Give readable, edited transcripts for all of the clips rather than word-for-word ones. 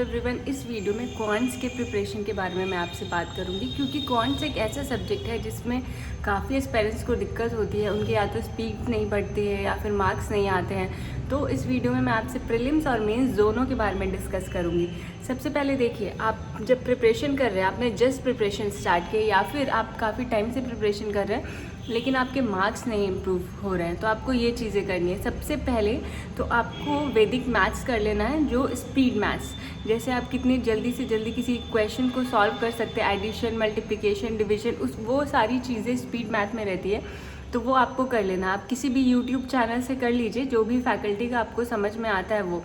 Everyone, इस video में quants के प्रिपरेशन के बारे में मैं आपसे बात करूंगी क्योंकि क्वांट्स एक ऐसा सब्जेक्ट है जिसमें काफ़ी एस्पेरेंट्स को दिक्कत होती है। उनके या तो स्पीड नहीं बढ़ती है या फिर मार्क्स नहीं आते हैं। तो इस वीडियो में मैं आपसे प्रीलिम्स और मेंस दोनों के बारे में डिस्कस करूंगी। सबसे पहले देखिए, आप जब प्रिपरेशन कर रहे हैं, आपने जस्ट प्रिपरेशन स्टार्ट किया या फिर आप काफ़ी टाइम से प्रिपरेशन कर रहे हैं लेकिन आपके मार्क्स नहीं इम्प्रूव हो रहे हैं, तो आपको ये चीज़ें करनी है। सबसे पहले तो आपको वैदिक मैथ्स कर लेना है, जो स्पीड मैथ्स, जैसे आप कितनी जल्दी से जल्दी किसी क्वेश्चन को सॉल्व कर सकते हैं, एडिशन, मल्टीप्लिकेशन, डिवीजन, वो सारी चीज़ें स्पीड मैथ में रहती है, तो वो आपको कर लेना। आप किसी भी यूट्यूब चैनल से कर लीजिए, जो भी फैकल्टी का आपको समझ में आता है। वो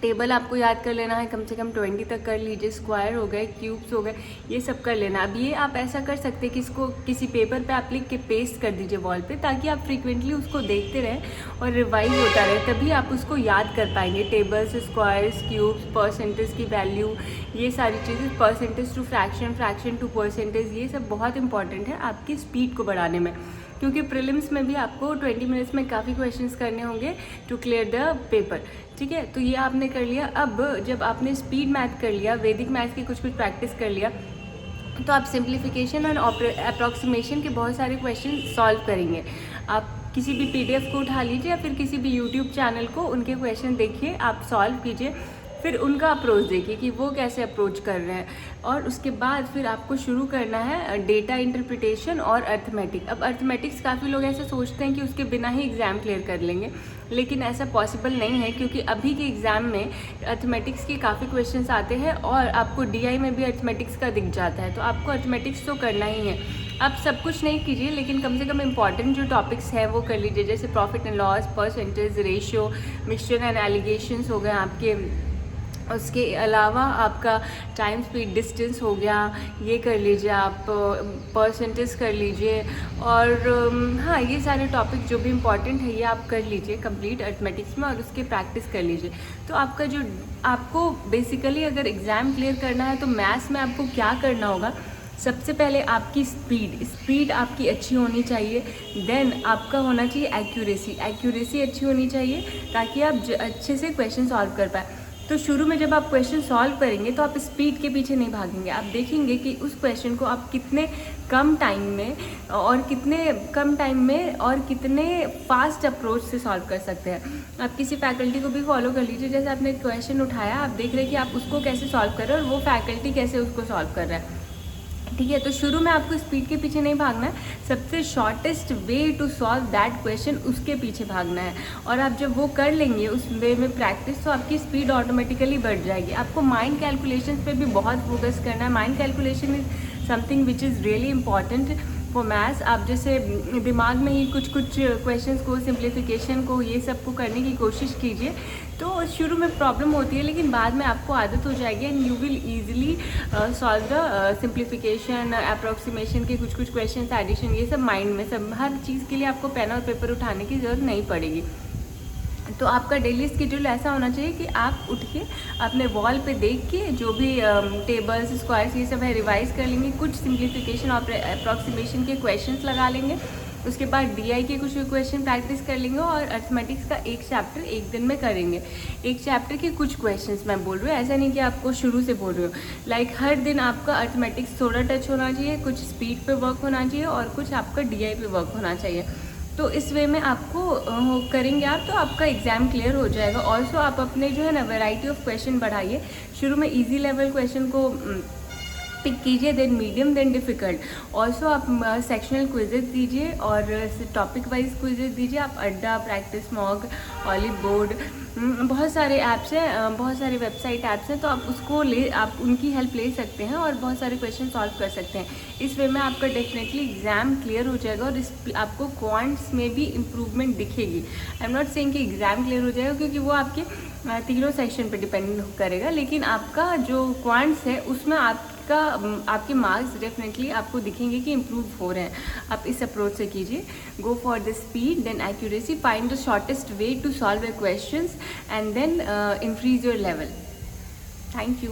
टेबल आपको याद कर लेना है, कम से कम 20 तक कर लीजिए। स्क्वायर हो गए, क्यूब्स हो गए, ये सब कर लेना। अब ये आप ऐसा कर सकते हैं कि इसको किसी पेपर पे आप लिख के पेस्ट कर दीजिए वॉल पे, ताकि आप फ्रीक्वेंटली उसको देखते रहें और रिवाइज होता रहे, तभी आप उसको याद कर पाएंगे। टेबल्स, स्क्वायर्स, क्यूब्स, परसेंटेज की वैल्यू, ये सारी चीज़ें, percentage to fraction, fraction to percentage, ये सब बहुत इंपॉर्टेंट है आपकी स्पीड को बढ़ाने में, क्योंकि प्रीलिम्स में भी आपको 20 मिनट्स में काफ़ी क्वेश्चंस करने होंगे टू क्लियर द पेपर। ठीक है, तो ये आपने कर लिया। अब जब आपने स्पीड मैथ कर लिया, वैदिक मैथ की कुछ प्रैक्टिस कर लिया, तो आप सिंप्लीफिकेशन और अप्रॉक्सीमेशन के बहुत सारे क्वेश्चन सॉल्व करेंगे। आप किसी भी PDF को उठा लीजिए या फिर किसी भी यूट्यूब चैनल को, उनके क्वेश्चन देखिए, आप सॉल्व कीजिए, फिर उनका अप्रोच देखिए कि वो कैसे अप्रोच कर रहे हैं, और उसके बाद फिर आपको शुरू करना है डेटा इंटरप्रिटेशन और अर्थमेटिक। अब अर्थमेटिक्स काफ़ी लोग ऐसे सोचते हैं कि उसके बिना ही एग्ज़ाम क्लियर कर लेंगे, लेकिन ऐसा पॉसिबल नहीं है, क्योंकि अभी के एग्ज़ाम में अर्थमेटिक्स के काफ़ी क्वेश्चंस आते हैं और आपको DI में भी अर्थमेटिक्स का दिख जाता है, तो आपको अर्थमेटिक्स तो करना ही है। आप सब कुछ नहीं कीजिए, लेकिन कम से कम इम्पॉर्टेंट जो टॉपिक्स है वो कर लीजिए, जैसे profit and loss, percentage, ratio, mixture and allegations हो गए आपके। उसके अलावा आपका टाइम, स्पीड, डिस्टेंस हो गया, ये कर लीजिए आप। परसेंटेज कर लीजिए, और हाँ, ये सारे टॉपिक जो भी इम्पॉर्टेंट है ये आप कर लीजिए कंप्लीट अर्थमेटिक्स में, और उसके प्रैक्टिस कर लीजिए। तो आपका जो, आपको बेसिकली अगर एग्ज़ाम क्लियर करना है तो मैथ्स में आपको क्या करना होगा, सबसे पहले आपकी स्पीड आपकी अच्छी होनी चाहिए। देन आपका होना चाहिए एक्यूरेसी अच्छी होनी चाहिए, ताकि आप अच्छे से क्वेश्चन सॉल्व कर पाए। तो शुरू में जब आप क्वेश्चन सॉल्व करेंगे तो आप स्पीड के पीछे नहीं भागेंगे, आप देखेंगे कि उस क्वेश्चन को आप कितने कम टाइम में और कितने फास्ट अप्रोच से सॉल्व कर सकते हैं। आप किसी फैकल्टी को भी फॉलो कर लीजिए, जैसे आपने क्वेश्चन उठाया, आप देख रहे हैं कि आप उसको कैसे सॉल्व कर रहे हैं और वो फैकल्टी कैसे उसको सॉल्व कर रहा है। ठीक है, तो शुरू में आपको स्पीड के पीछे नहीं भागना है, सबसे shortest way to solve that question, उसके पीछे भागना है। और आप जब वो कर लेंगे उस वे में प्रैक्टिस, तो आपकी स्पीड ऑटोमेटिकली बढ़ जाएगी। आपको माइंड कैलकुलेशन पे भी बहुत फोकस करना है। Mind calculation is something which is really important for maths. आप जैसे दिमाग में ही कुछ क्वेश्चंस को, सिंप्लीफिकेशन को, ये सब को करने की कोशिश कीजिए। तो शुरू में प्रॉब्लम होती है, लेकिन बाद में आपको आदत हो जाएगी and you will easily solve the simplification, approximation के कुछ क्वेश्चंस, एडिशन, ये सब माइंड में, सब हर चीज़ के लिए आपको पेन और पेपर उठाने की ज़रूरत नहीं पड़ेगी। तो आपका डेली स्केड्यूल ऐसा होना चाहिए कि आप उठ के अपने वॉल पे देख के जो भी टेबल्स, स्क्वायर्स, ये सब है रिवाइज कर लेंगे, कुछ सिंप्लीफिकेशन और अप्रॉक्सीमेशन के क्वेश्चंस लगा लेंगे, उसके बाद DI के कुछ क्वेश्चन प्रैक्टिस कर लेंगे, और अर्थमेटिक्स का एक चैप्टर एक दिन में करेंगे। एक चैप्टर के कुछ क्वेश्चंस मैं बोल रही हूँ, ऐसा नहीं कि आपको शुरू से बोल रही हूँ। लाइक हर दिन आपका अर्थमेटिक्स थोड़ा टच होना चाहिए, कुछ स्पीड पे वर्क होना चाहिए और कुछ आपका DI पे वर्क होना चाहिए। तो इस वे में आपको करेंगे आप, तो आपका एग्ज़ाम क्लियर हो जाएगा। ऑल्सो आप अपने जो है ना वैरायटी ऑफ क्वेश्चन बढ़ाइए। शुरू में इजी लेवल क्वेश्चन को पिक कीजिए, then medium, then difficult. Also आप सेक्शनल क्विजेज दीजिए और टॉपिक वाइज क्विजेज दीजिए। आप अड्डा, प्रैक्टिस मॉक, ऑलिव बोर्ड, बहुत सारे ऐप्स हैं, बहुत सारे वेबसाइट ऐप्स हैं, तो आप उनकी हेल्प ले सकते हैं और बहुत सारे क्वेश्चन सॉल्व कर सकते हैं। इस वे में आपका डेफिनेटली एग्ज़ाम क्लियर हो जाएगा, और आपको क्वांट्स में भी इम्प्रूवमेंट दिखेगी। आई एम नॉट सेइंग कि एग्ज़ाम क्लियर हो जाएगा, क्योंकि वो आपके तीनों सेक्शन पे डिपेंड करेगा, लेकिन आपका जो क्वांट्स है उसमें आपके मार्क्स डेफिनेटली आपको दिखेंगे कि इम्प्रूव हो रहे हैं। आप इस अप्रोच से कीजिए। Go for the speed, then accuracy, find the shortest way to solve your questions, and then increase your level. Thank you.